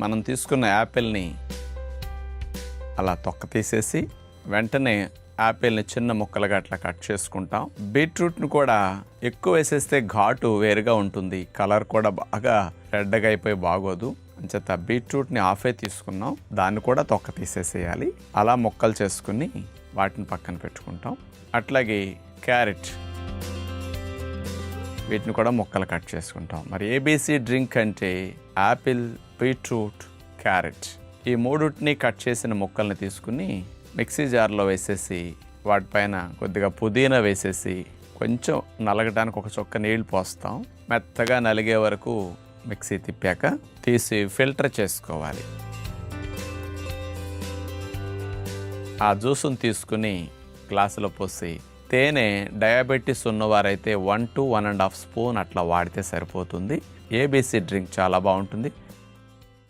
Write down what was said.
మనం తీసుకున్న యాపిల్ని అలా తొక్క తీసేసి వెంటనే యాపిల్ని చిన్న ముక్కలుగా అట్లా కట్ చేసుకుంటాం. బీట్రూట్ని కూడా ఎక్కువ వేసేస్తే ఘాటు వేరుగా ఉంటుంది, కలర్ కూడా బాగా రెడ్గా అయిపోయి బాగోదు. అంచేత బీట్రూట్ని హాఫే తీసుకున్నాం, దాన్ని కూడా తొక్క తీసేసేయాలి. అలా ముక్కలు చేసుకుని వాటిని పక్కన పెట్టుకుంటాం. అట్లాగే క్యారెట్, వీటిని కూడా ముక్కలు కట్ చేసుకుంటాం. మరి ఏబీసీ డ్రింక్ అంటే యాపిల్, బీట్రూట్, క్యారెట్ ఈ మూడుటిని కట్ చేసిన ముక్కల్ని తీసుకుని మిక్సీ జార్లో వేసేసి వాటిపైన కొద్దిగా పుదీనా వేసేసి కొంచెం నలగడానికి ఒక చొక్క నీళ్ళు పోస్తాం. మెత్తగా నలిగే వరకు మిక్సీ తిప్పాక తీసి ఫిల్టర్ చేసుకోవాలి. ఆ జ్యూస్ని తీసుకుని గ్లాసులో పోసి తేనె డయాబెటీస్ ఉన్నవారైతే 1 to 1.5 స్పూన్ అట్లా వాడితే సరిపోతుంది. ఏబీసీ డ్రింక్ చాలా బాగుంటుంది.